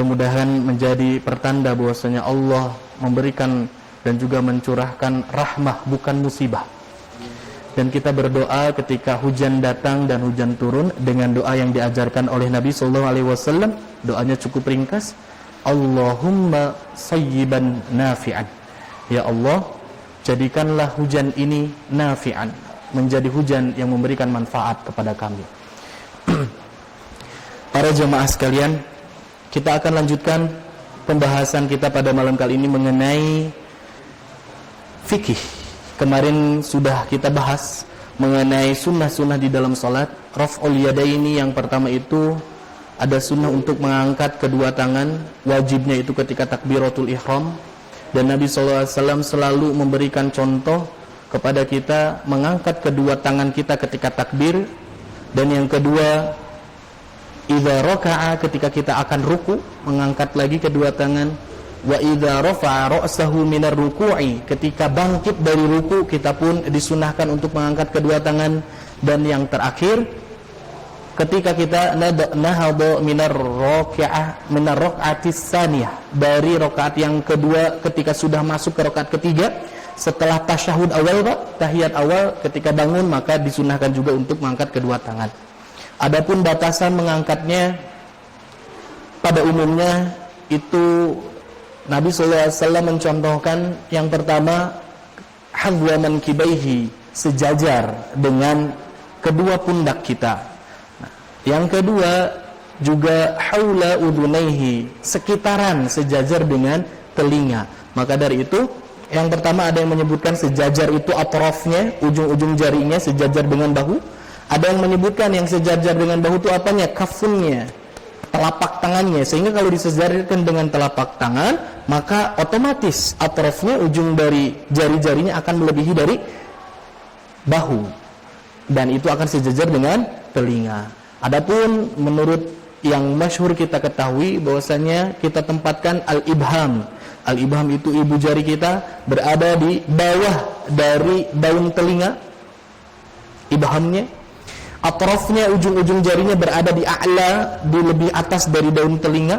mudah-mudahan menjadi pertanda bahwasanya Allah memberikan dan juga mencurahkan rahmah bukan musibah. Dan kita berdoa ketika hujan datang dan hujan turun dengan doa yang diajarkan oleh Nabi SAW. Doanya cukup ringkas, Allahumma sayyiban nafi'an. Ya Allah, jadikanlah hujan ini nafi'an, menjadi hujan yang memberikan manfaat kepada kami. Para jemaah sekalian, kita akan lanjutkan pembahasan kita pada malam kali ini mengenai fikih. Kemarin sudah kita bahas mengenai sunnah-sunnah di dalam salat. Raf'ul yadaini, yang pertama itu ada sunnah untuk mengangkat kedua tangan, wajibnya itu ketika takbiratul ihram. Dan Nabi SAW selalu memberikan contoh kepada kita mengangkat kedua tangan kita ketika takbir. Dan yang kedua, idza raka'a, ketika kita akan ruku, mengangkat lagi kedua tangan. Wa idza rafa'a ra'sahu minar ruku'i, ketika bangkit dari ruku kita pun disunahkan untuk mengangkat kedua tangan. Dan yang terakhir, ketika kita nahadha minar raka'atis tsaniyah, dari rakaat yang kedua ketika sudah masuk ke rakaat ketiga setelah tasyahud awal, tahiyat awal, ketika bangun maka disunahkan juga untuk mengangkat kedua tangan. Adapun batasan mengangkatnya, pada umumnya itu Nabi SAW mencontohkan yang pertama hadwa mankibaihi, sejajar dengan kedua pundak kita. Yang kedua juga haula udhunaihi, sekitaran, sejajar dengan telinga. Maka dari itu, yang pertama ada yang menyebutkan sejajar itu atrafnya, ujung-ujung jarinya sejajar dengan bahu. Ada yang menyebutkan yang sejajar dengan bahu itu apanya? Kafunnya, telapak tangannya. Sehingga kalau disejajarkan dengan telapak tangan, maka otomatis atrafnya, ujung dari jari-jarinya akan melebihi dari bahu. Dan itu akan sejajar dengan telinga. Adapun menurut yang masyhur kita ketahui bahwasanya kita tempatkan al-ibham. Al-ibham itu ibu jari kita berada di bawah dari daun telinga, ibhamnya. Atrafnya, ujung-ujung jarinya berada di a'la, di lebih atas dari daun telinga.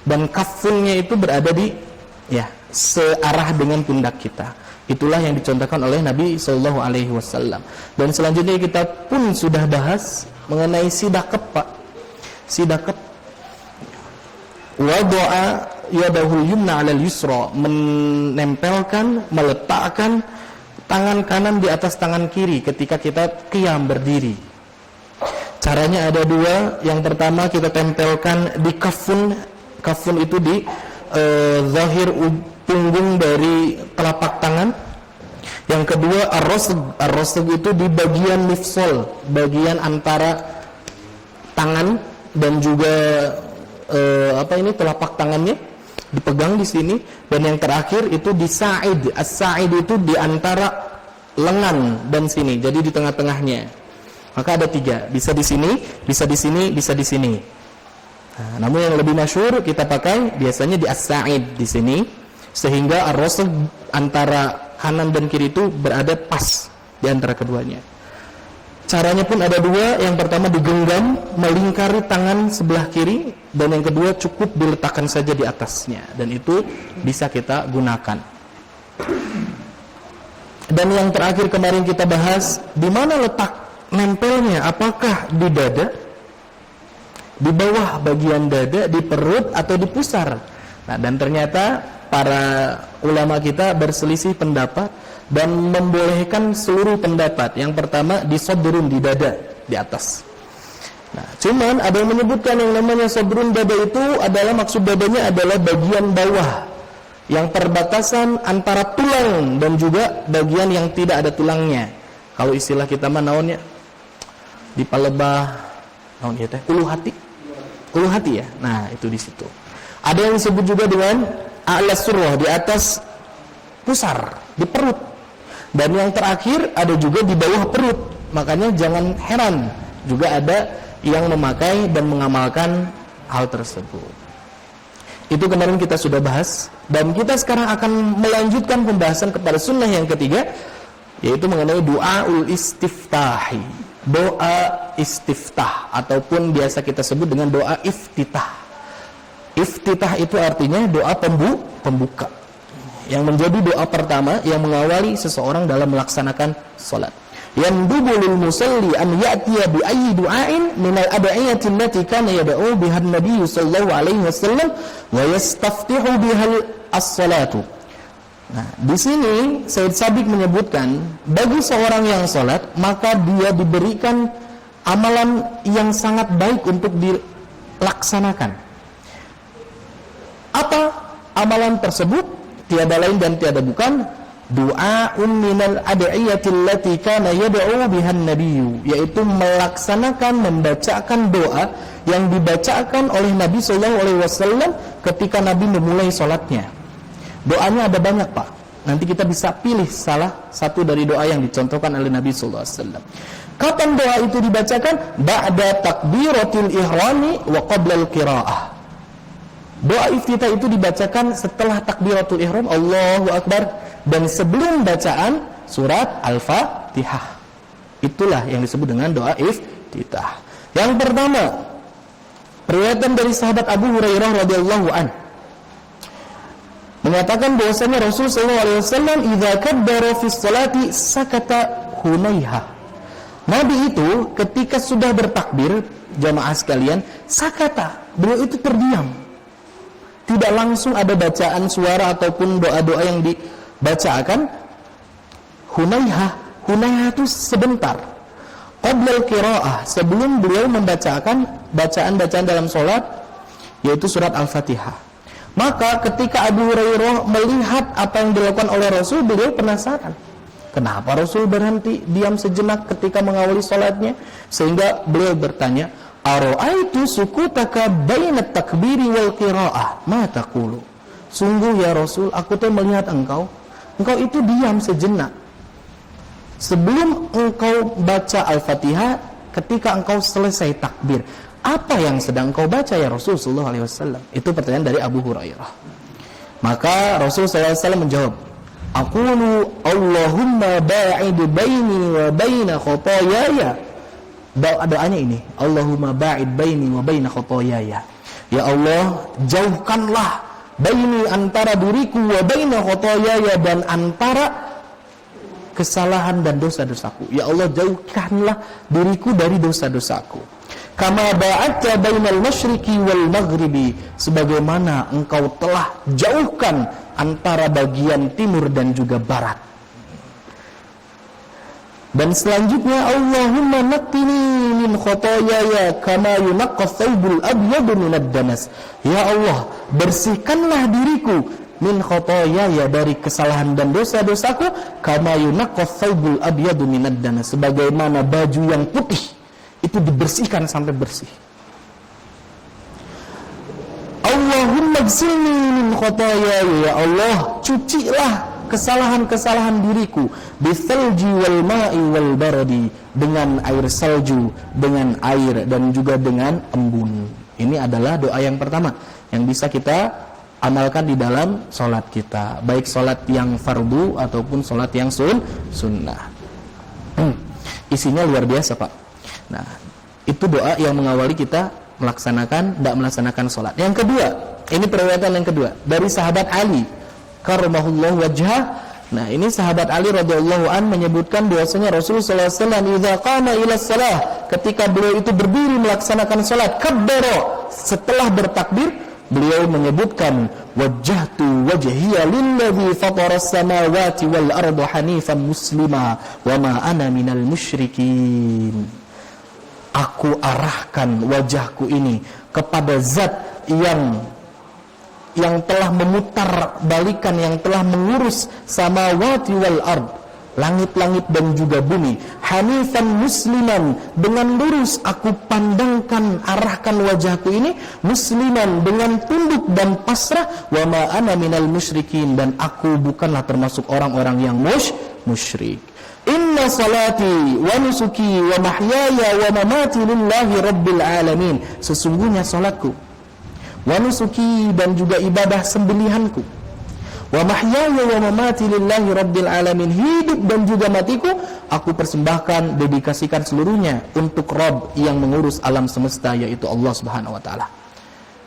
Dan kafunnya itu berada di searah dengan pundak kita. Itulah yang dicontohkan oleh Nabi SAW. Dan selanjutnya kita pun sudah bahas mengenai sidaqat, Pak. Sidaqat, wada'a yadahul yumna 'alal yusra, menempelkan, meletakkan tangan kanan di atas tangan kiri ketika kita qiyam, berdiri. Caranya ada dua. Yang pertama kita tempelkan di kafun. Kafun itu di zahir punggung dari telapak tangan. Yang kedua ar-rasg. Ar-rasg itu di bagian mifsal, bagian antara tangan dan juga telapak tangannya dipegang di sini. Dan yang terakhir itu di sa'id. As-sa'id itu di antara lengan dan sini, jadi di tengah-tengahnya. Maka ada tiga, bisa di sini, bisa di sini, bisa di sini. Nah, namun yang lebih masyhur kita pakai biasanya di as-sa'id di sini, sehingga ar-rasg antara kanan dan kiri itu berada pas di antara keduanya. Caranya pun ada dua. Yang pertama digenggam melingkari tangan sebelah kiri, dan yang kedua cukup diletakkan saja di atasnya, dan itu bisa kita gunakan. Dan yang terakhir kemarin kita bahas di mana letak nempelnya, apakah di dada, di bawah bagian dada, di perut, atau di pusar. Nah, dan ternyata para ulama kita berselisih pendapat dan membolehkan seluruh pendapat. Yang pertama di sodrun, di dada, di atas. Nah, cuman ada yang menyebutkan yang namanya sodrun dada itu adalah, maksud dadanya adalah bagian bawah yang perbatasan antara tulang dan juga bagian yang tidak ada tulangnya. Kalau istilah kita mah naonnya di palebah, naon ieu teh? Ulu hati. Ulu hati ya. Nah, itu di situ. Ada yang disebut juga dengan a'la surrah, di atas pusar, di perut. Dan yang terakhir ada juga di bawah perut. Makanya jangan heran, juga ada yang memakai dan mengamalkan hal tersebut. Itu kemarin kita sudah bahas. Dan kita sekarang akan melanjutkan pembahasan kepada sunnah yang ketiga, yaitu mengenai doaul istiftahi. Doa istiftah, ataupun biasa kita sebut dengan doa iftitah. Iftitah itu artinya doa pembuka, yang menjadi doa pertama yang mengawali seseorang dalam melaksanakan salat. Yandubu lil musalli an ya'tiya bi ayyi du'ain min al-ad'iyati allati kana yad'u biha an-nabiy sallallahu alaihi wasallam wa yastaftihu biha as-salatu. Nah, di sini Said Sabiq menyebutkan bagi seorang yang salat maka dia diberikan amalan yang sangat baik untuk dilaksanakan. Apa amalan tersebut? Tiada lain dan tiada bukan du'a'un minal ad'iyati allati kana yad'u bihan nabiyyu, yaitu melaksanakan membacakan doa yang dibacakan oleh Nabi sallallahu alaihi wasallam ketika Nabi memulai salatnya. Doanya ada banyak, Pak. Nanti kita bisa pilih salah satu dari doa yang dicontohkan oleh Nabi sallallahu alaihi wasallam. Kapan doa itu dibacakan? Ba'da takbiratil ihrami wa qabla al-qiraah. Doa iftitah itu dibacakan setelah takbiratul ihram, Allahu Akbar, dan sebelum bacaan surat Al-Fatihah. Itulah yang disebut dengan doa iftitah. Yang pertama, riwayat dari sahabat Abu Hurairah radhiyallahu an menyatakan bahwasanya Rasul sallallahu alaihi wasallam idza kabbara fi sholati sakata hunaiha. Nabi itu ketika sudah bertakbir, jamaah sekalian, sakata, beliau itu terdiam. Tidak langsung ada bacaan suara ataupun doa-doa yang dibacakan. Hunaiha itu sebentar. Qablal qiraah, sebelum beliau membacakan bacaan-bacaan dalam sholat, yaitu surat Al-Fatihah. Maka ketika Abu Hurairah melihat apa yang dilakukan oleh Rasul, beliau penasaran. Kenapa Rasul berhenti diam sejenak ketika mengawali sholatnya? Sehingga beliau bertanya, Ara'aitu sukutaka bainat takbiri wal qiraah, ma taqulu? Sungguh ya Rasul, aku tuh melihat engkau itu diam sejenak sebelum engkau baca Al-Fatihah, ketika engkau selesai takbir. Apa yang sedang engkau baca ya Rasul sallallahu alaihi wasallam? Itu pertanyaan dari Abu Hurairah. Maka Rasul sallallahu alaihi wasallam menjawab, Aqulu Allahumma ba'id baini wa baina khotoyaya. Doanya ini, Allahumma ba'id baini wa baina khotoyaya. Ya Allah, jauhkanlah baini, antara diriku, wa baina khotoyaya, dan antara kesalahan dan dosa-dosaku. Ya Allah, jauhkanlah diriku dari dosa-dosaku. Kama ba'adta bainal masyriqi wal maghribi, sebagaimana engkau telah jauhkan antara bagian timur dan juga barat. Dan selanjutnya, Allahumma naqqini min khotoyaya kama yunaqqa thawbul abyadu minad danas. Ya Allah, bersihkanlah diriku min khotoyaya, dari kesalahan dan dosa-dosaku, kama yunaqqa thawbul abyadu minad danas, sebagaimana baju yang putih itu dibersihkan sampai bersih. Allahumma ghsilni min khotoyaya, ya Allah, cucilah kesalahan-kesalahan diriku bithalji wal ma'i wal baradi, dengan air salju, dengan air, dan juga dengan embun. Ini adalah doa yang pertama yang bisa kita amalkan di dalam sholat kita, baik sholat yang fardu ataupun sholat yang sunnah. Isinya luar biasa, Pak. Nah, itu doa yang mengawali kita tidak melaksanakan sholat. Yang kedua, ini periwayatan yang kedua dari sahabat Ali karramahullahu wajhah. Nah, ini sahabat Ali radhiyallahu an menyebutkan bahwasanya Rasulullah sallallahu alaihi wasallam idza qama ila shalah, ketika beliau itu berdiri melaksanakan salat, kabbara, setelah bertakbir beliau menyebutkan wajjahtu wajhiya lilladzi fatara as-samawati wal arda hanifan muslima wa ma ana minal musyrikin. Aku arahkan wajahku ini kepada zat yang telah memutar balikan, yang telah mengurus samawati wal ard, langit-langit dan juga bumi, hanifan musliman, dengan lurus aku pandangkan, arahkan wajahku ini, musliman, dengan tunduk dan pasrah, wa ma ana minal musyrikin, dan aku bukanlah termasuk orang-orang yang musyrik. Inna salati wa nusuki wa mahyaya wa mamati lillahi rabbil alamin. Sesungguhnya salatku, wa nusuki, dan juga ibadah sembelihanku, wa mahyaya wa mamati lillahi rabbil alamin, hidup dan juga matiku aku persembahkan, dedikasikan seluruhnya untuk Rabb yang mengurus alam semesta, yaitu Allah Subhanahu wa taala.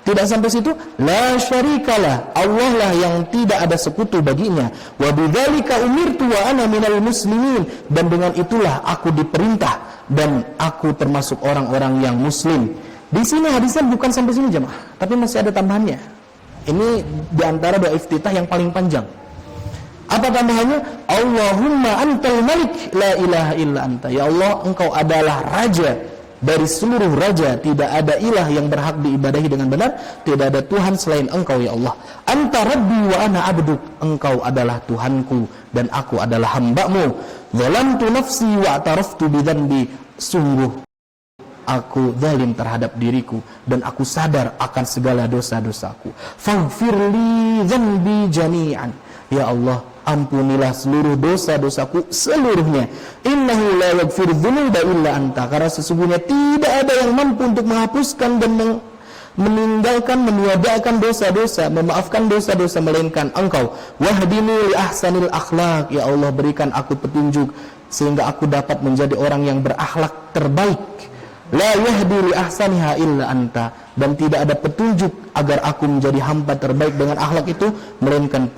Tidak sampai situ, la syarikalah, Allah lah yang tidak ada sekutu baginya. Wa bidzalika umirtu wa ana minal muslimin, dan dengan itulah aku diperintah dan aku termasuk orang-orang yang muslim. Di sini hadisnya bukan sampai sini jemaah, tapi masih ada tambahannya. Ini di antara doa iftitah yang paling panjang. Apa tambahannya? Allahumma antal malik la ilaha illa anta. Ya Allah, engkau adalah raja dari seluruh raja, tidak ada ilah yang berhak diibadahi dengan benar, tidak ada Tuhan selain engkau ya Allah. Anta rabbi wa ana abduk, engkau adalah Tuhanku dan aku adalah hamba-Mu. Zalamtu nafsi wa ataraftu bidzanbi, sungguh aku zalim terhadap diriku dan aku sadar akan segala dosa-dosaku. Faghfirli dzanbi jami'an, ya Allah, ampunilah seluruh dosa-dosaku seluruhnya. Innahu la yaghfiru dzunuba illa anta, karena sesungguhnya tidak ada yang mampu untuk menghapuskan dan meninggalkan, meniadakan dosa-dosa, memaafkan dosa-dosa melainkan engkau. Wahdini li ahsanil akhlaq, ya Allah, berikan aku petunjuk sehingga aku dapat menjadi orang yang berakhlak terbaik. La yahdi li ahsaniha illa anta, dan tidak ada petunjuk agar aku menjadi hamba terbaik dengan akhlak itu melainkan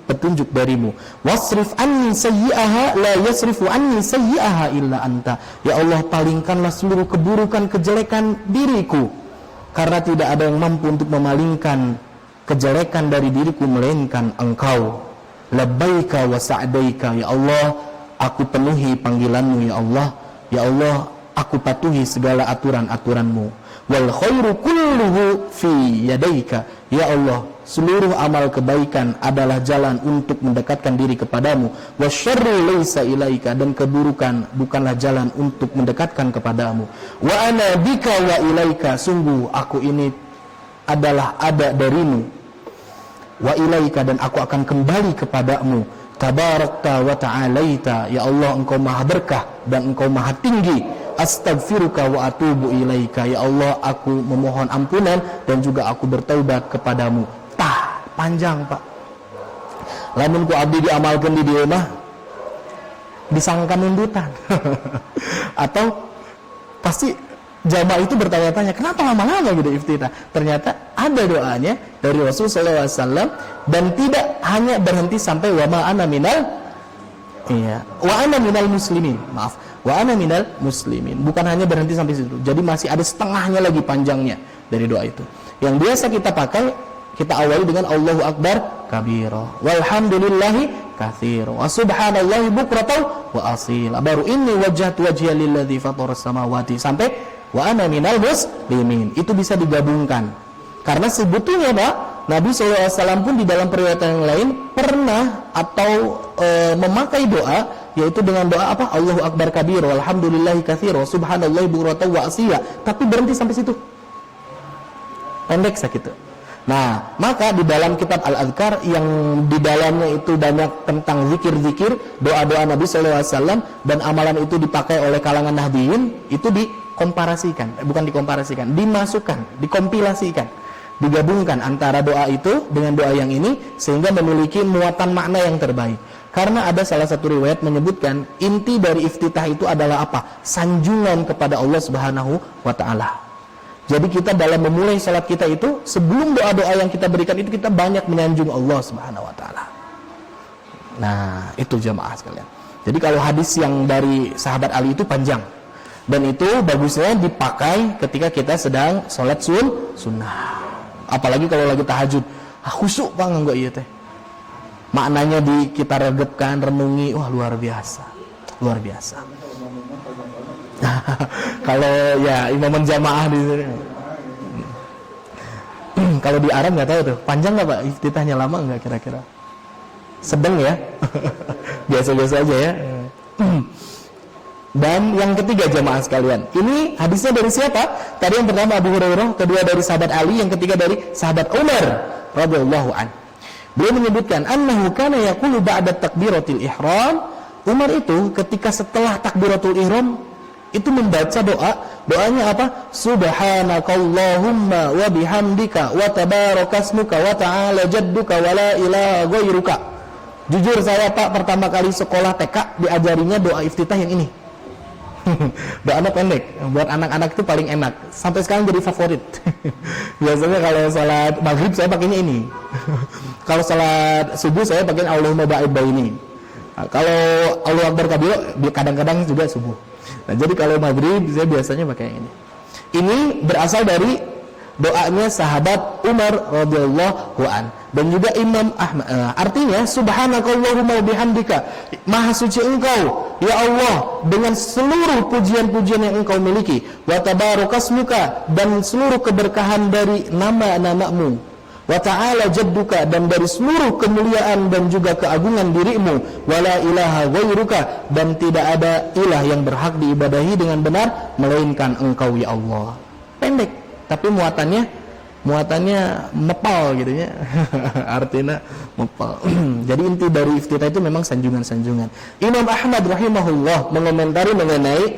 petunjuk darimu. Wasrif anni sayyi'aha la yasrifu anni sayyi'aha illa anta, ya Allah, palingkanlah seluruh keburukan kejelekan diriku, karena tidak ada yang mampu untuk memalingkan kejelekan dari diriku melainkan engkau. Labbaika wa sa'daika, ya Allah, aku penuhi panggilanmu ya Allah. Ya Allah, aku patuhi segala aturan-aturanmu. Wal khairu kulluhu fi yadaika, ya Allah, seluruh amal kebaikan adalah jalan untuk mendekatkan diri kepadamu. Wasyarru laisa ilaika, dan keburukan bukanlah jalan untuk mendekatkan kepadamu. Wa ana bika wa ilaika, sungguh aku ini adalah ada darimu. Wa ilaika, dan aku akan kembali kepadamu. Tabarakta wa ta'alaita, ya Allah, engkau maha berkah dan engkau maha tinggi. Astaghfiruka wa atubu ilaika, ya Allah, aku memohon ampunan dan juga aku bertaubat kepadamu. Panjang Pak. Lamun ku abdi diamalkan di dieu mah disangka nundutan. Atau pasti jamaah itu bertanya-tanya, kenapa lama-lama gitu iftitah? Ternyata ada doanya dari Rasulullah SAW, dan tidak hanya berhenti sampai wa ma ana minal wa ana minal muslimin. Maaf, wa ana minal muslimin. Bukan hanya berhenti sampai situ. Jadi masih ada setengahnya lagi panjangnya dari doa itu. Yang biasa kita pakai, kita awali dengan Allahu Akbar kabira, walhamdulillahi katsira, wa subhanallahi bukratan wa asila. Baru ini wajjahtu wajhiya lilladzi fataras samawati sampai wa ana minal muslimin. Itu bisa digabungkan. Karena sebetulnya Pak, Nabi SAW pun di dalam periwayatan yang lain pernah atau memakai doa, yaitu dengan doa apa? Allahu Akbar kabir, walhamdulillahi katsira, subhanallahi bukratan wa asila. Tapi berhenti sampai situ. Pendek sakitu. Nah, maka di dalam kitab Al-Adhkar yang di dalamnya itu banyak tentang zikir-zikir, doa-doa Nabi SAW, dan amalan itu dipakai oleh kalangan Nahdliyin, itu dikomparasikan, bukan dikomparasikan, dimasukkan, dikompilasikan, digabungkan antara doa itu dengan doa yang ini, sehingga memiliki muatan makna yang terbaik. Karena ada salah satu riwayat menyebutkan inti dari iftitah itu adalah apa? Sanjungan kepada Allah Subhanahu wa Ta'ala. Jadi kita dalam memulai salat kita itu, sebelum doa-doa yang kita berikan itu, kita banyak menyanjung Allah Subhanahu wa Ta'ala. Nah, itu jamaah sekalian. Jadi kalau hadis yang dari sahabat Ali itu panjang, dan itu bagusnya dipakai ketika kita sedang salat sunnah. Apalagi kalau lagi tahajud, khusyuk banget enggak iya teh. Maknanya kita regepkan, renungi, wah luar biasa. Luar biasa. Kalau ya imaman jamaah di sini. Kalau di Arab nggak tahu tuh, panjang nggak Pak iftitahnya, lama nggak kira-kira? Sedang ya, biasa-biasa aja ya. Dan yang ketiga jamaah sekalian, ini hadisnya dari siapa? Tadi yang pertama Abu Hurairah, kedua dari sahabat Ali, yang ketiga dari sahabat Umar radhiyallahu an. Beliau menyebutkan annahu kana yaqulu ba'da takbiratil ihram. Umar itu ketika setelah takbiratul ihram itu membaca doanya apa? Subhanakallahumma wa bihamdika wa tabarakasmuka wa ta'ala jadduka wa la ilaha ghairuka. Jujur saya Pak pertama kali sekolah TK diajarinya doa iftitah yang ini. Doanya pendek. Buat anak-anak itu paling enak. Sampai sekarang jadi favorit. Biasanya kalau salat maghrib saya pakainya ini. Kalau salat subuh saya pakai Allahumma ba'id baini. Nah, kalau Allahu Akbar kabiro kadang-kadang juga subuh. Nah, jadi kalau maghrib saya biasanya pakai ini. Ini berasal dari doanya sahabat Umar radhiyallahu an dan juga Imam Ahmad. Artinya subhanakallahumma bihamdika, maha suci engkau ya Allah dengan seluruh pujian-pujian yang engkau miliki, wa tabarakasmuka dan seluruh keberkahan dari nama-namamu, wa ta'ala jadduka dan dari seluruh kemuliaan dan juga keagungan dirimu, wala ilaha ghairuka dan tidak ada ilah yang berhak diibadahi dengan benar melainkan engkau ya Allah. Pendek tapi muatannya mepal gitu ya. Artinya mepal. Jadi inti dari iftitah itu memang sanjungan-sanjungan. Imam Ahmad rahimahullah mengomentari mengenai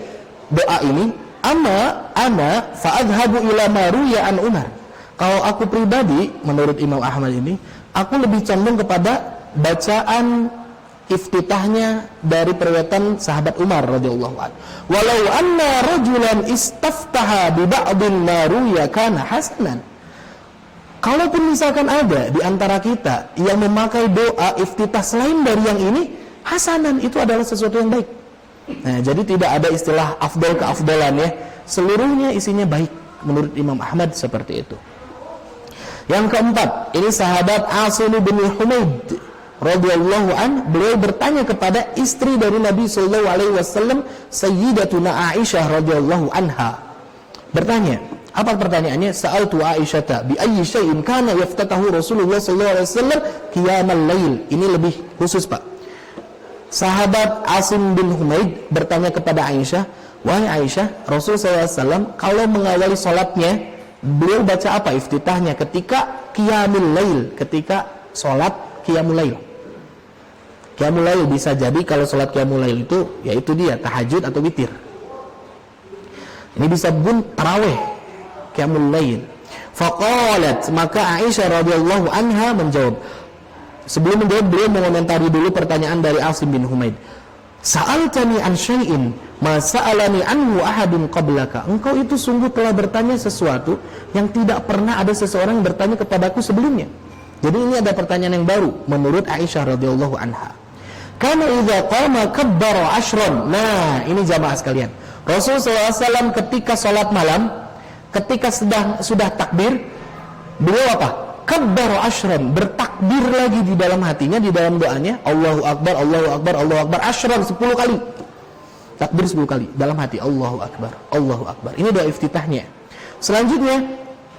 doa ini, ana fa'adhabu ila ma ruya an Umar. Kalau aku pribadi menurut Imam Ahmad ini, aku lebih condong kepada bacaan iftitahnya dari periwayatan sahabat Umar radhiyallahu anhu. Walau anna rajulan istaftaha bi ba'din ma ruya kana hasanan. Kalaupun misalkan ada di antara kita yang memakai doa iftitah selain dari yang ini, hasanan itu adalah sesuatu yang baik. Nah, jadi tidak ada istilah afdal keafdalan ya. Seluruhnya isinya baik menurut Imam Ahmad seperti itu. Yang keempat, ini sahabat Asim bin Humaid radhiyallahu an, beliau bertanya kepada istri dari Nabi sallallahu alaihi wasallam, Sayyidatuna Aisyah radhiyallahu anha. Bertanya, apa pertanyaannya? Sa'altu Aisyata bi ayyi syai'in kana yaftatahu Rasulullah sallallahu alaihi wasallam qiyamal lail. Ini lebih khusus, Pak. Sahabat Asim bin Humaid bertanya kepada Aisyah, wahai Aisyah, Rasul sallallahu alaihi wasallam kalau mengawali salatnya, beliau baca apa iftitahnya ketika qiyamul lail, ketika salat qiyamul lail. Qiyamul lail bisa jadi kalau salat qiyamul lail itu yaitu dia tahajud atau witir. Ini bisa pun tarawih qiyamul lail. Faqalat, maka Aisyah radhiyallahu anha menjawab. Sebelum menjawab, beliau mengomentari dulu pertanyaan dari Asim bin Humaid. Sa'altani an syai'in ma sa'alani anhu ahadun qablaka. Engkau itu sungguh telah bertanya sesuatu yang tidak pernah ada seseorang bertanya kepadaku sebelumnya. Jadi ini ada pertanyaan yang baru menurut Aisyah radhiyallahu anha. Kana idza qama kabbara ashran. Nah, ini jamaah sekalian. Rasulullah SAW ketika salat malam, ketika sudah takbir, beliau apa? Kabbara ashran, bertakbir lagi di dalam hatinya, di dalam doanya, Allahu Akbar, Allahu Akbar, Allahu Akbar, ashran 10 kali. Takbir 10 kali dalam hati, Allahu Akbar, Allahu Akbar. Ini doa iftitahnya. Selanjutnya,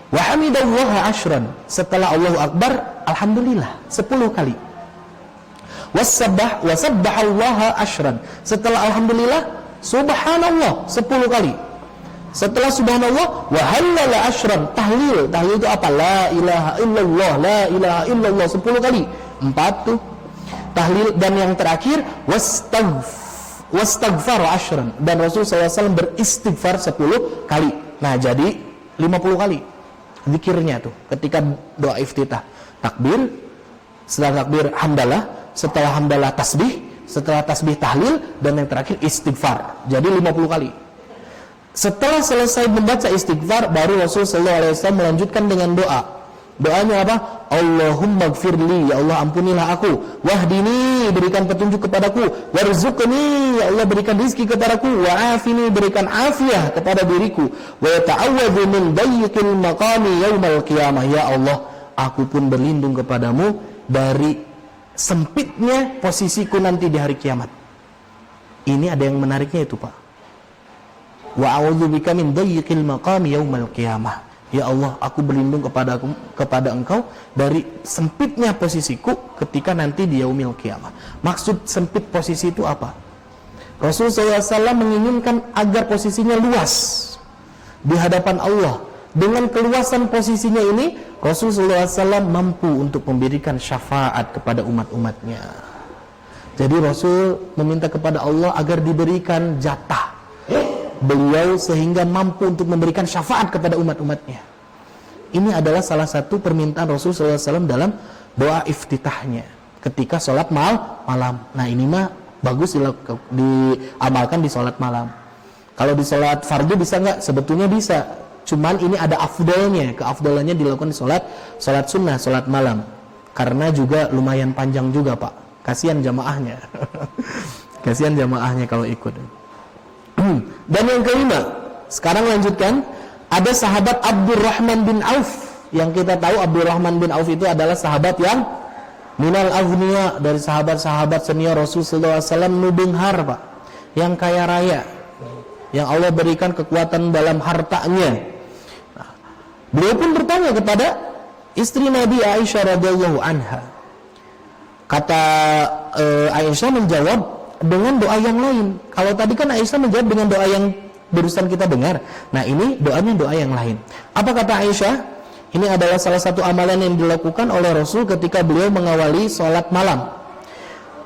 wa hamidallaha ashran. Setelah Allahu Akbar, alhamdulillah 10 kali. Wasabbahallaha ashran. Setelah alhamdulillah, subhanallah 10 kali. Setelah subhanallah, wa halala ashran. Tahlil itu apa? La ilaha illallah, la ilaha illallah 10 kali. 4 tuh tahlil. Dan yang terakhir wastaghfar ashran. Dan Rasul SAW beristighfar 10 kali. Nah, jadi 50 kali zikirnya tuh ketika doa iftitah. Takbir, setelah takbir hamdalah, setelah hamdalah tasbih, setelah tasbih tahlil, dan yang terakhir istighfar. Jadi 50 kali. Setelah selesai membaca istighfar, baru Rasulullah SAW melanjutkan dengan doa. Doanya apa? Allahumma gfirli, ya Allah ampunilah aku. Wahdini, berikan petunjuk kepadaku. Warzuqni, ya Allah berikan rizki kepadaku. Wa'afini, berikan afiah kepada diriku. Wa ta'awwadhu min dayyikil maqami yaumal qiyamah. Ya Allah, aku pun berlindung kepadamu dari sempitnya posisiku nanti di hari kiamat. Ini ada yang menariknya itu, Pak. Wa a'udzubika min dayyikil maqami yaumal qiyamah. Ya Allah, aku berlindung kepada Engkau dari sempitnya posisiku ketika nanti di yaumil qiyamah. Maksud sempit posisi itu apa? Rasulullah SAW menginginkan agar posisinya luas di hadapan Allah. Dengan keluasan posisinya ini, Rasulullah SAW mampu untuk memberikan syafaat kepada umat-umatnya. Jadi Rasul meminta kepada Allah agar diberikan jatah beliau sehingga mampu untuk memberikan syafaat kepada umat-umatnya. Ini adalah salah satu permintaan Rasulullah SAW dalam doa iftitahnya ketika sholat malam. Nah, ini mah bagus diamalkan di sholat malam. Kalau di sholat fardu bisa nggak? Sebetulnya bisa. Cuman ini ada afdolnya. Keafdolannya dilakukan di sholat sunnah, sholat malam. Karena juga lumayan panjang juga Pak. Kasihan jamaahnya. Kasihan jamaahnya kalau ikut. Dan yang kelima, sekarang lanjutkan. Ada sahabat Abdurrahman bin Auf. Yang kita tahu Abdurrahman bin Auf itu adalah sahabat yang minal aghniya, dari sahabat-sahabat senior Rasulullah SAW, nubunghar Pak. Yang kaya raya, yang Allah berikan kekuatan dalam hartanya. Beliau pun bertanya kepada istri Nabi Aisyah radhiyallahu anha. Kata Aisyah menjawab dengan doa yang lain. Kalau tadi kan Aisyah menjawab dengan doa yang barusan kita dengar. Nah ini doanya doa yang lain. Apa kata Aisyah? Ini adalah salah satu amalan yang dilakukan oleh Rasul ketika beliau mengawali sholat malam.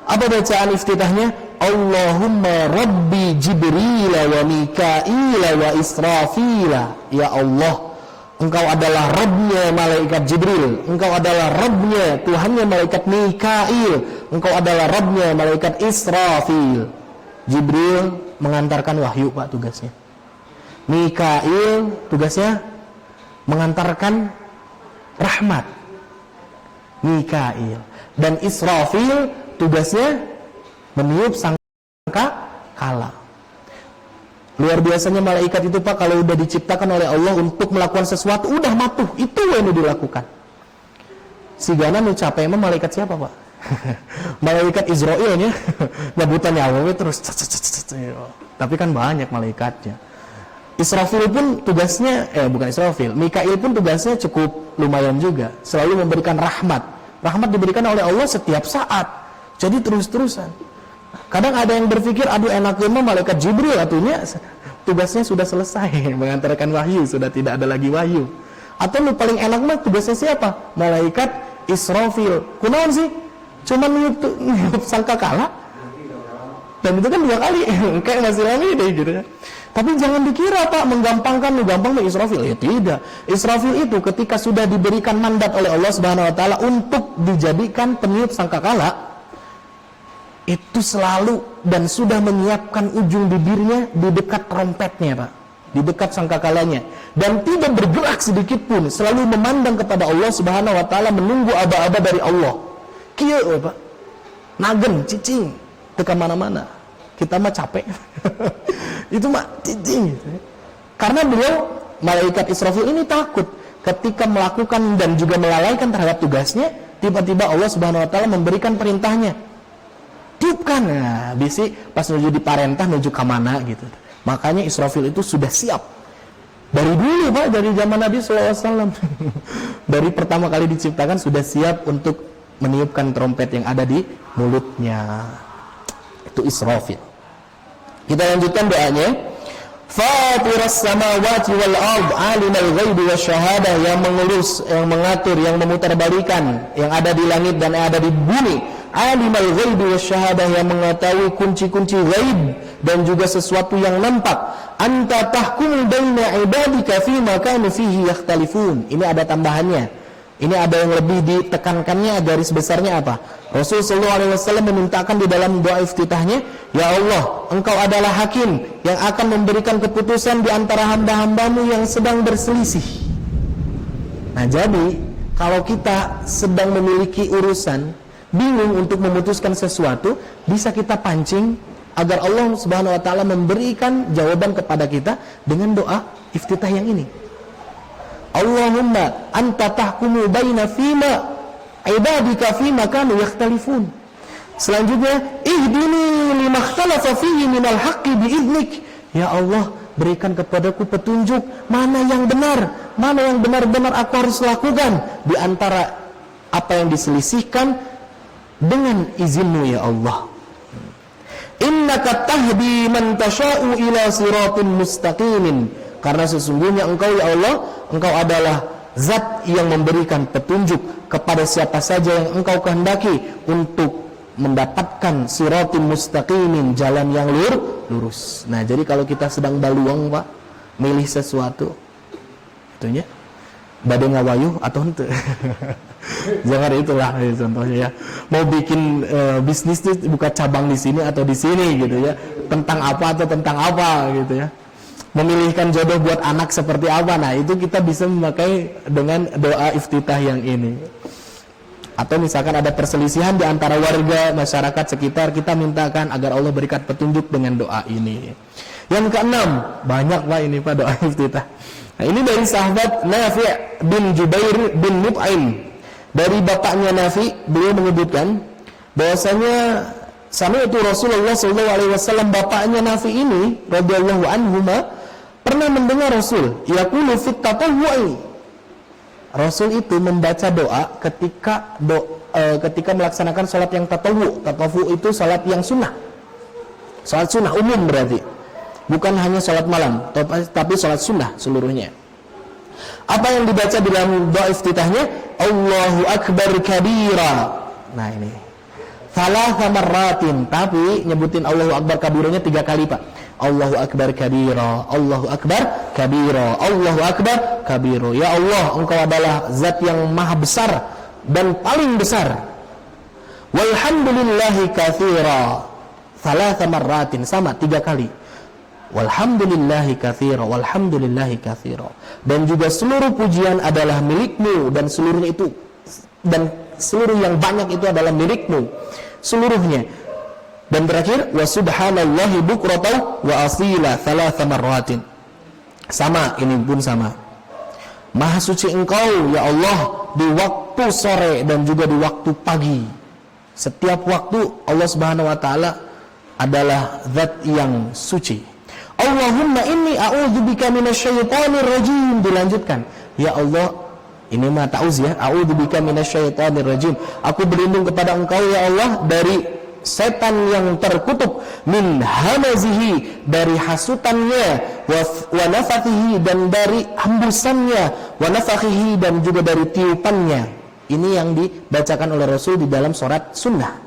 Apa bacaan iftitahnya? Allahumma Rabbi Jibril wa Mikail wa Israfil. Ya Allah, Engkau adalah Rabbnya malaikat Jibril, Engkau adalah Rabbnya, Tuhannya malaikat Mikail, Engkau adalah Rabbnya malaikat Israfil. Jibril mengantarkan wahyu Pak tugasnya. Mikail tugasnya mengantarkan rahmat. Mikail. Dan Israfil tugasnya meniup sangkakala. Luar biasanya malaikat itu Pak, kalau udah diciptakan oleh Allah untuk melakukan sesuatu, udah matuh, itu yang dilakukan. Si Gana nu capek emang malaikat siapa Pak? Malaikat Israel ya. Nyabutan nyawa terus. Tapi kan banyak malaikatnya. Israfil pun tugasnya, bukan Israfil, Mikail pun tugasnya cukup lumayan juga. Selalu memberikan rahmat. Rahmat diberikan oleh Allah setiap saat. Jadi terus-terusan. Kadang ada yang berpikir, aduh enaknya malaikat Jibril atunya tugasnya sudah selesai, mengantarkan wahyu, sudah tidak ada lagi wahyu. Atau lu paling enak mah tugasnya siapa? Malaikat Israfil. Kunaon sih? Cuma niup sangkakala. Dan itu kan 2 kali, kayak masih lama deh gitu ya. Tapi jangan dikira Pak menggampangkan, gampang Israfil. Ya tidak. Israfil itu ketika sudah diberikan mandat oleh Allah Subhanahu wa taala untuk dijadikan peniup sangkakala, itu selalu dan sudah menyiapkan ujung bibirnya di dekat trompetnya Pak, di dekat sangkakalanya, dan tidak bergerak sedikit pun, selalu memandang kepada Allah Subhanahu wa taala, menunggu aba-aba dari Allah. Kieu Pak. Nagen cicing teu mana-mana. Kita mah capek. Itu mah cicing. Karena beliau malaikat Israfil ini takut ketika melakukan dan juga melalaikan terhadap tugasnya, tiba-tiba Allah Subhanahu wa taala memberikan perintahnya. Tiupkan, nah, bisi pas menuju di parentah menuju ke mana gitu. Makanya Israfil itu sudah siap dari dulu Pak, dari zaman Nabi SAW. Dari pertama kali diciptakan sudah siap untuk meniupkan trompet yang ada di mulutnya. Itu Israfil. Kita lanjutkan doanya. Fatiras samawati wal ard, alimul ghaibi wasyahadah, yang mengurus, yang mengatur, yang memutarbalikan yang ada di langit dan yang ada di bumi. Alimul ghaibi wasyahadah, yang mengetahui kunci-kunci ghaib dan juga sesuatu yang nampak. Anta tahkumu baina ibadika fima kanu fihi yakhtalifun. Ini ada tambahannya. Ini ada yang lebih ditekankannya, garis besarnya apa? Rasulullah SAW memintakan di dalam doa iftitahnya, ya Allah, Engkau adalah hakim yang akan memberikan keputusan di antara hamba-hambamu yang sedang berselisih. Nah jadi, kalau kita sedang memiliki urusan, bingung untuk memutuskan sesuatu, bisa kita pancing agar Allah Subhanahu wa taala memberikan jawaban kepada kita dengan doa iftitah yang ini. Allahumma anta tahkumu baina fima ibadika fima kanu yakhtalifun. Selanjutnya, ihdini lima ikhtalafa fihi minal haqqi biidnik. Ya Allah, berikan kepadaku petunjuk mana yang benar, mana yang benar-benar aku harus lakukan di antara apa yang diselisihkan dengan izinmu ya Allah. Innaka tahdi man tasha'u ila siratin mustaqimin. Karena sesungguhnya Engkau ya Allah, Engkau adalah zat yang memberikan petunjuk kepada siapa saja yang Engkau kehendaki untuk mendapatkan siratin mustaqimin, jalan yang lurus. Nah, jadi kalau kita sedang baluang Pak, milih sesuatu, itunya bade ngawayuh atau henteu. Jangan itulah contohnya ya. Mau bikin bisnis tuh buka cabang di sini atau di sini gitu ya. Tentang apa atau tentang apa gitu ya. memilihkan jodoh buat anak seperti apa. Nah, itu kita bisa memakai dengan doa iftitah yang ini. Atau misalkan ada perselisihan di antara warga masyarakat sekitar, kita mintakan agar Allah berikan petunjuk dengan doa ini. Yang keenam, banyak Pak ini Pak doa iftitah. Nah, ini dari sahabat Nafi' bin Jubair bin Mut'im. Dari bapaknya Nafi, beliau menyebutkan bahwasanya sami'tu Rasulullah sallallahu alaihi wasallam, bapaknya Nafi ini radhiyallahu anhuma pernah mendengar Rasul yaqulu fit tatawwu'i. Rasul itu membaca doa ketika melaksanakan salat yang tatawwu'. Tatawwu' itu salat yang sunnah. Salat sunnah umum berarti. Bukan hanya salat malam, tapi salat sunnah seluruhnya. Apa yang dibaca di dalam doa iftitahnya? Allahu akbar kabira. Nah ini. Thalatha marratin, tapi nyebutin Allahu akbar kabiranya 3 kali, Pak. Allahu akbar kabira, Allahu akbar kabira, Allahu akbar kabira. Ya Allah, Engkau adalah zat yang maha besar dan paling besar. Walhamdulillahi katsira. Thalatha marratin, sama 3 kali. Walhamdulillahi katsira, walhamdulillahi katsira. Dan juga seluruh pujian adalah milikmu, dan seluruhnya itu, dan seluruh yang banyak itu adalah milikmu seluruhnya. Dan terakhir, wa subhanallahi bukratan wa asila thalatha marratin. Sama, ini pun sama. Maha suci Engkau ya Allah di waktu sore dan juga di waktu pagi. Setiap waktu Allah Subhanahu wa taala adalah zat yang suci. Allahumma inni a'udzubika minasyaitonir rajim. Dilanjutkan, ya Allah, ini mah ta'uz ya, a'udzubika minasyaitonir rajim. Aku berlindung kepada Engkau ya Allah dari setan yang terkutuk, min hamazihi, dari hasutannya, wa nafathihi, dan dari hembusannya, wa nafakhihi, dan juga dari tiupannya. Ini yang dibacakan oleh Rasul di dalam sholat sunnah.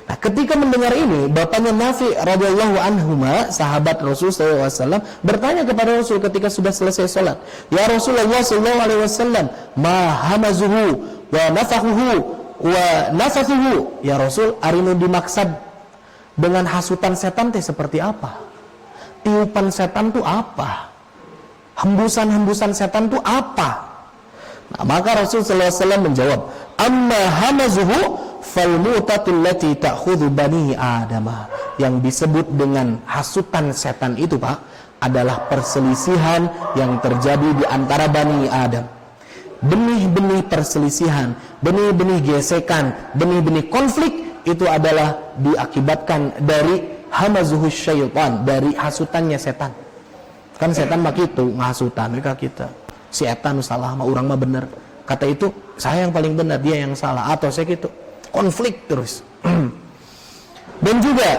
Nah, ketika mendengar ini, bapaknya Nafi radhiyallahu anhuma, sahabat Rasul SAW, bertanya kepada Rasul ketika sudah selesai sholat, ya Rasulullah SAW, ma hamazuhu wa nafakhuhu wa nafathuhu, ya Rasul, arinu dimaksud dengan hasutan setan teh seperti apa? Tiupan setan itu apa? Hembusan-hembusan setan itu apa? Nah, maka Rasul sallallahu alaihi wasallam menjawab, amma hamazuhu fal mutatul lati ta'khudhu bani adama. Yang disebut dengan hasutan setan itu, Pak, adalah perselisihan yang terjadi di antara Bani Adam. Benih-benih perselisihan, benih-benih gesekan, benih-benih konflik itu adalah diakibatkan dari hamazuhus syaitan, dari hasutannya setan. Kan setan mah gitu, ngasutan mereka kita. Si etan salah, mah urang mah bener. Kata itu, saya yang paling benar, dia yang salah, atau saya gitu. Konflik terus. Dan juga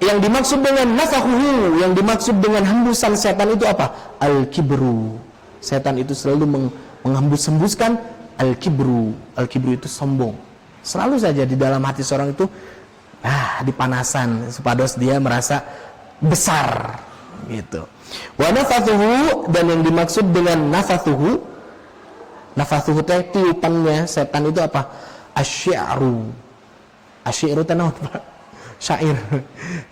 yang dimaksud dengan nafakhuhu, yang dimaksud dengan hembusan setan itu apa? Al-kibru. Setan itu selalu menghembus-hembuskan al-kibru. Al-kibru itu sombong. Selalu saja di dalam hati seorang itu dipanasan, sepados dia merasa besar gitu. Wa nafathuhu, dan yang dimaksud dengan nafathuhu teh tiupannya setan itu apa? Asy-syi'ru. Asy-syi'ru teh naon, Pak? Syair.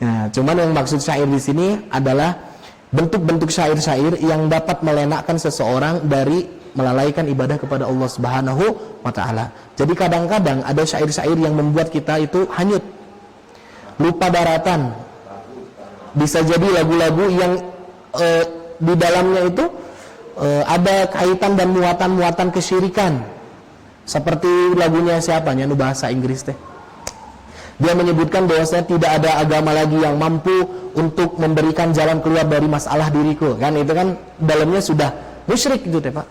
Nah, cuman yang maksud syair di sini adalah bentuk-bentuk syair-syair yang dapat melenakkan seseorang dari melalaikan ibadah kepada Allah Subhanahu wa taala. Jadi kadang-kadang ada syair-syair yang membuat kita itu hanyut, lupa daratan. Bisa jadi lagu-lagu yang di dalamnya itu ada kaitan dan muatan-muatan kesyirikan. Seperti lagunya siapanya, nu bahasa Inggris teh. Dia menyebutkan bahwasanya tidak ada agama lagi yang mampu untuk memberikan jalan keluar dari masalah diriku. Kan itu kan dalamnya sudah musyrik gitu teh, Pak.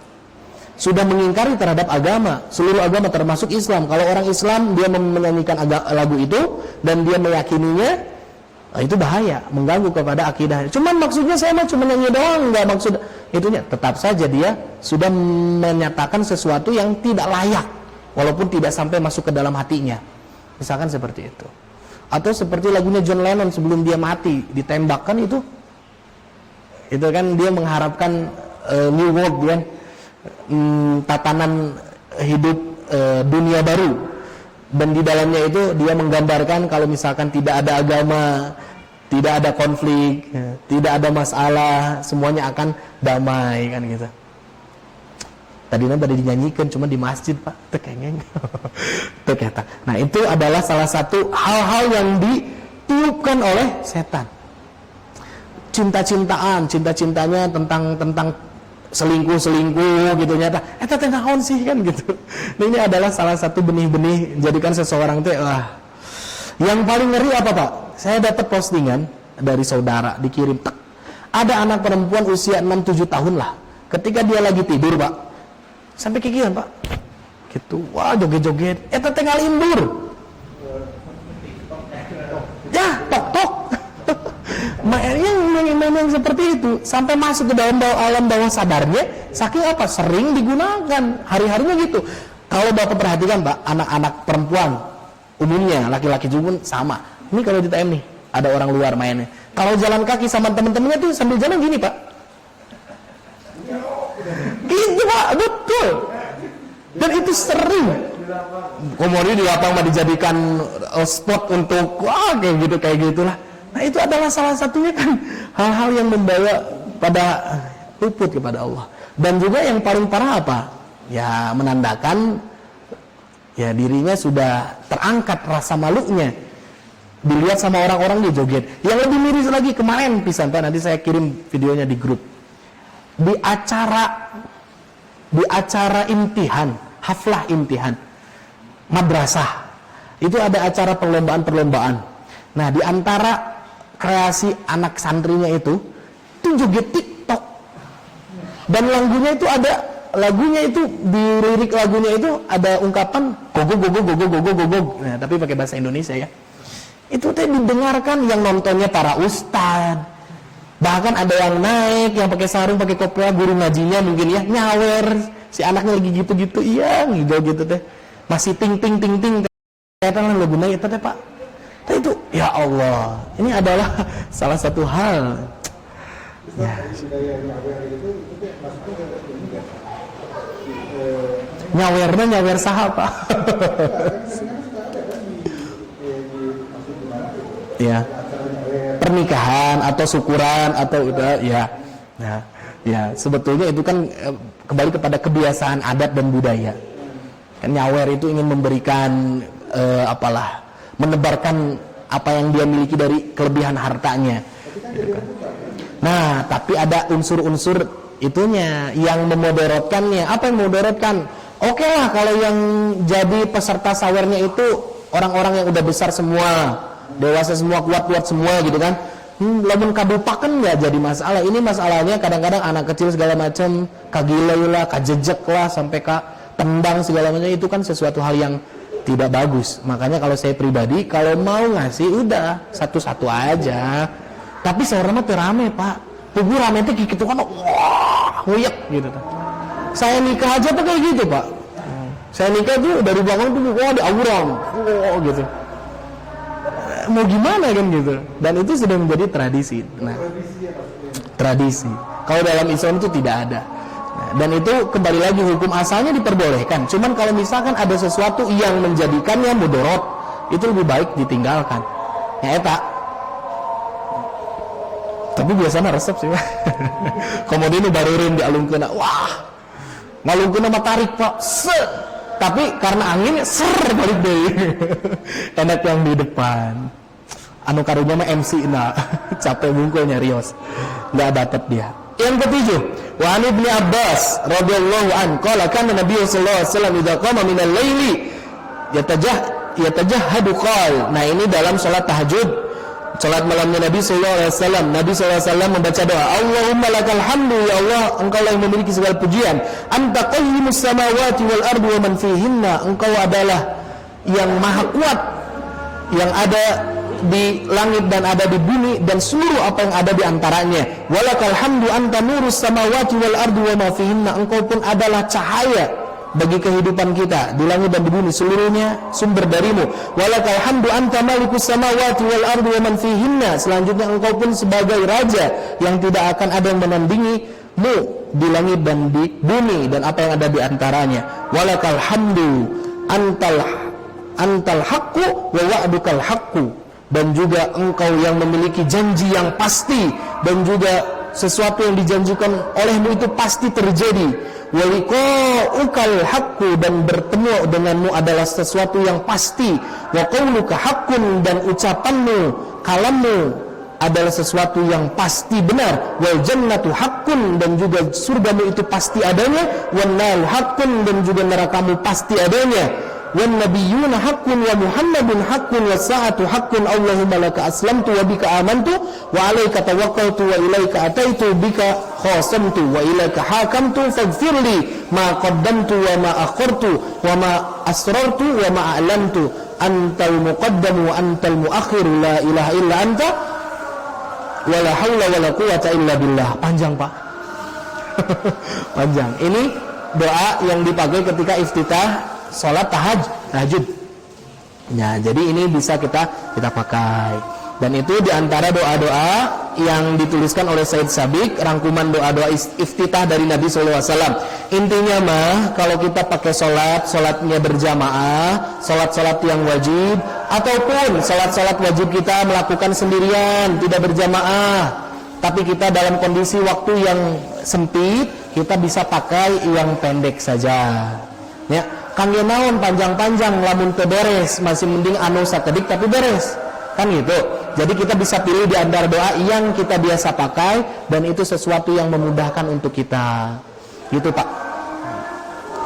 Sudah mengingkari terhadap agama, seluruh agama termasuk Islam. Kalau orang Islam dia menyanyikan lagu itu dan dia meyakininya, itu bahaya, mengganggu kepada akidahnya. Cuman maksudnya saya mah cuma nyanyi doang, enggak maksud itunya. Tetap saja dia sudah menyatakan sesuatu yang tidak layak, walaupun tidak sampai masuk ke dalam hatinya. Misalkan seperti itu. Atau seperti lagunya John Lennon sebelum dia mati, ditembakkan itu kan dia mengharapkan new world, kan, tatanan hidup dunia baru. Dan di dalamnya itu dia menggambarkan kalau misalkan tidak ada agama tidak ada konflik, tidak ada masalah, semuanya akan damai kan gitu. Tadinya pada dinyanyikan cuma di masjid Pak, tekengeng. Teketa. Nah itu adalah salah satu hal-hal yang ditiupkan oleh setan. Cinta-cintanya tentang selingkuh gitu nyata. Eta teh naon sih kan gitu. Nah, ini adalah salah satu benih-benih jadikan seseorang teh Yang paling ngeri apa Pak? Saya dapat postingan dari saudara dikirim. Ada anak perempuan usia 6-7 tahun lah. Ketika dia lagi tidur Pak, sampai kikiran Pak. Gitu. Wah, joget-joget. Eta teh ngalindur. Ya, tok-tok. Yang seperti itu sampai masuk ke dalam alam bawah sadarnya, saking apa? Sering digunakan hari-harinya gitu. Kalau Bapak perhatikan Pak, anak-anak perempuan umumnya, laki-laki juga pun sama. Ini kalau di TM nih, ada orang luar mainnya. Kalau jalan kaki sama temen-temennya tuh sambil jalan gini Pak. Gitu Pak, betul. Dan itu sering. Kemudian di lapang mah dijadikan spot untuk kayak gitulah. Nah itu adalah salah satunya kan hal-hal yang membawa pada luput kepada Allah. Dan juga yang paling parah apa? Ya menandakan ya dirinya sudah terangkat rasa malunya. Dilihat sama orang-orang dia joget. Yang lebih miris lagi kemarin pisan Pak, nanti saya kirim videonya di grup. Di acara imtihan, haflah imtihan madrasah. Itu ada acara perlombaan-perlombaan. Nah, di antara kreasi anak santrinya itu joget TikTok. Dan lagunya itu di lirik lagunya itu ada ungkapan gogo. Nah, tapi pakai bahasa Indonesia ya. Itu teh didengarkan yang nontonnya para ustad. Bahkan ada yang naik yang pakai sarung, pakai kopiah, guru ngajinya mungkin ya, nyawer si anaknya lagi gitu-gitu, iya gitu teh. Masih ting. Ternyata lagu naik itu teh Pak. Nah, itu ya Allah, ini adalah salah satu hal. Ya. Nyawer saha Pak. Ya. Pernikahan atau syukuran atau udah ya. Ya, sebetulnya itu kan kembali kepada kebiasaan adat dan budaya. Kan nyawer itu ingin memberikan menebarkan apa yang dia miliki dari kelebihan hartanya gitu kan. Nah tapi ada unsur-unsur itunya yang memudaratkannya. Apa yang memudaratkan? Oke lah kalau yang jadi peserta sawernya itu orang-orang yang udah besar semua, dewasa semua, kuat-kuat semua gitu kan. Lamun kabupaken nggak jadi masalah. Ini masalahnya kadang-kadang anak kecil segala macam kagilai lah, kajejek lah, sampai tendang segala macam. Itu kan sesuatu hal yang tidak bagus. Makanya kalau saya pribadi kalau mau ngasih udah satu-satu aja. Tapi saya mah rame Pak. Pugu rame teh gitu kan, wah, huyek gitu. Saya nikah aja tuh kayak gitu Pak. Saya nikah tuh dari belakang tuh ada auram, gitu. Mau gimana kan gitu. Dan itu sudah menjadi tradisi. Nah, tradisi. Kalau dalam Islam itu tidak ada. Dan itu kembali lagi hukum asalnya diperbolehkan. Cuman kalau misalkan ada sesuatu yang menjadikannya mudarat, itu lebih baik ditinggalkan. Ya eta. Tapi biasanya resep sih. Kemudian barurin dialungkeun. Wah. Ngalungkeun mah tarik Pak. Tapi karena angin balik deui. Enak yang di depan. Anu karunya mah MC capek bungkulnya rios. Enggak dapat dia. Yang ketujuh, wa an Ibnu Abbas radhiyallahu an qala kana Nabi sallallahu alaihi wasallam idza qama min al-laili yatajahhadu qal. Nah, ini dalam salat tahajud, salat malamnya Nabi sallallahu alaihi wasallam. Nabi sallallahu alaihi wasallam membaca doa, Allahumma lakal hamdu ya Allah, engkau yang memiliki segala pujian. Anta qayyimus samawati wal ardi wa man fihinna. Engkau adalah yang maha kuat yang ada di langit dan ada di bumi dan seluruh apa yang ada di antaranya. Walakal hamdu anta nurus samawati wal ardi wa ma fihinna. Engkau pun adalah cahaya bagi kehidupan kita di langit dan di bumi, seluruhnya sumber darimu. Walakal hamdu anta malikus samawati wal ardi wa man fihinna. Selanjutnya engkau pun sebagai raja yang tidak akan ada yang menandingimu di langit dan di bumi dan apa yang ada di antaranya. Walakal hamdu antal haqqu wa wa'dukal haqqu. dan juga engkau yang memiliki janji yang pasti, dan juga sesuatu yang dijanjikan olehmu itu pasti terjadi. Wa liqa'ukal haqqu, dan bertemu denganmu adalah sesuatu yang pasti. Wa qauluka haqqun, dan ucapanmu, kalammu adalah sesuatu yang pasti benar. Wal jannatu haqqun, dan juga surgamu itu pasti adanya. Wan nar haqqun, dan juga nerakamu pasti adanya. Wan nabiyyuna haqqun wa Muhammadun haqqun was sa'atu haqqun. Allahumma laka aslamtu wa bika amantu wa 'alaika tawakkaltu wa ilaika ataitu bika khasamtu wa ilaika hakamtu faghfirli ma qaddamtu wa ma akhartu wa ma asrartu wa ma a'lantu antal muqaddamu wa antal muakhir la ilaha illa anta wa la haula wa la quwwata illa billah. Panjang, Pak. Panjang. Ini doa yang dipakai ketika iftitah salat tahajud. Nah, jadi ini bisa kita pakai. Dan itu diantara doa-doa yang dituliskan oleh Said Sabiq, rangkuman doa-doa iftitah dari Nabi SAW. Intinya mah, kalau kita pakai salatnya berjamaah, salat yang wajib, ataupun salat wajib kita melakukan sendirian, tidak berjamaah, tapi kita dalam kondisi waktu yang sempit, kita bisa pakai yang pendek saja. Ya, kangge naon panjang-panjang lamun teu beres, masih mending anu sakedik tapi beres. Kan gitu. Jadi kita bisa pilih di antara doa yang kita biasa pakai, dan itu sesuatu yang memudahkan untuk kita. Gitu, Pak.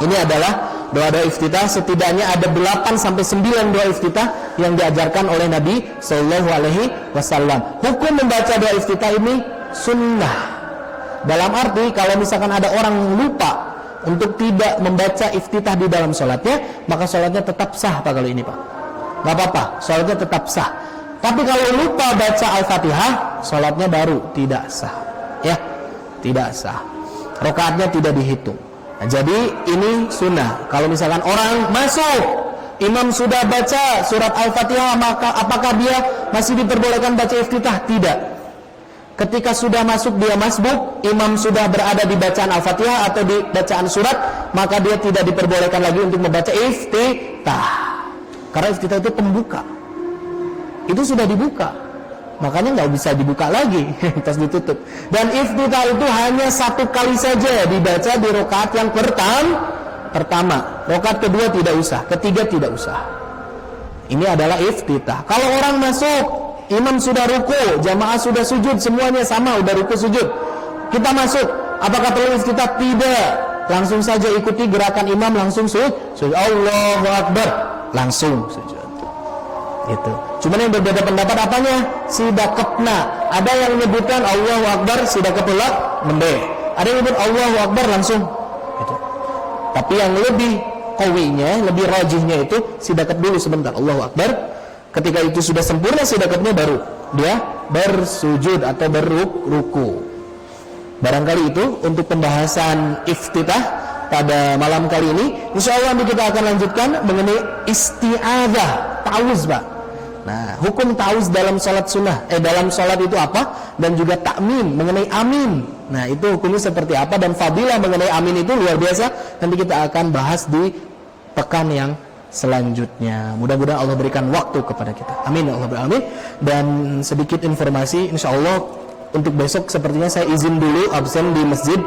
Ini adalah doa-doa iftitah. Setidaknya ada 8 sampai 9 doa iftitah yang diajarkan oleh Nabi sallallahu alaihi wasallam. Hukum membaca doa iftitah ini sunnah. Dalam arti kalau misalkan ada orang lupa untuk tidak membaca iftitah di dalam sholatnya, maka sholatnya tetap sah, Pak. Kalau ini, Pak, nggak apa-apa, sholatnya tetap sah. Tapi kalau lupa baca Al-Fatihah, sholatnya baru tidak sah, ya, tidak sah. Rakaatnya tidak dihitung. Nah, jadi ini sunnah. Kalau misalkan orang masuk, imam sudah baca surat Al-Fatihah, maka apakah dia masih diperbolehkan baca iftitah? Tidak. Ketika sudah masuk dia masbuk, imam sudah berada di bacaan Al-Fatihah atau di bacaan surat, maka dia tidak diperbolehkan lagi untuk membaca iftitah. Karena iftitah itu pembuka. Itu sudah dibuka, makanya nggak bisa dibuka lagi, terus ditutup. Dan iftitah itu hanya 1 kali saja dibaca di rakaat yang pertama. Rakaat kedua tidak usah, ketiga tidak usah. Ini adalah iftitah. Kalau orang masuk, imam sudah ruku, jamaah sudah sujud, semuanya sama, udah ruku sujud, kita masuk, apakah perlu iftitah? Tidak. Langsung saja ikuti gerakan imam, langsung sujud. Allahu Akbar, langsung sujud. Itu. Cuman yang berbeda pendapat apanya? Sidakepna. Ada yang menyebutkan Allahu Akbar, sidakepula mendek. Ada yang menyebut Allahu Akbar langsung. Itu. Tapi yang lebih qawinya, lebih rajihnya itu sidakep dulu sebentar, Allahu Akbar. Ketika itu sudah sempurna sidakepnya, baru dia bersujud atau berruku. Barangkali itu untuk pembahasan iftitah pada malam kali ini. Insyaallah nanti kita akan lanjutkan mengenai isti'adzah, ta'awuz, Pak. Nah, hukum ta'awuz dalam sholat sunnah, dalam sholat itu apa? Dan juga takmin mengenai amin. Nah, itu hukumnya seperti apa, dan fadilah mengenai amin itu luar biasa. Nanti kita akan bahas di pekan yang selanjutnya. Mudah-mudahan Allah berikan waktu kepada kita. Amin ya Allah beralamin. Dan sedikit informasi, insyaallah untuk besok sepertinya saya izin dulu absen di masjid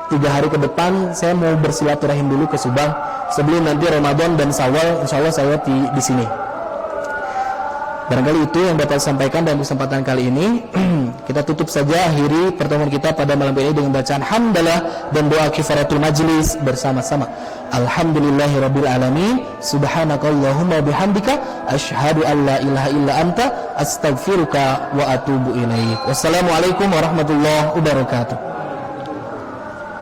3 hari ke depan. Saya mau bersilaturahim dulu ke Subang sebelum nanti Ramadan dan Syawal, insyaallah saya di sini. Barangkali itu yang dapat sampaikan dalam kesempatan kali ini. Kita tutup saja, akhiri pertemuan kita pada malam ini dengan bacaan hamdalah dan doa kifaratul majlis bersama-sama. Alhamdulillahirabbil alamin. Subhanakallahumma bihamdika asyhadu an la ilaha illa anta astaghfiruka wa atubu ilaik. Wassalamualaikum warahmatullahi wabarakatuh.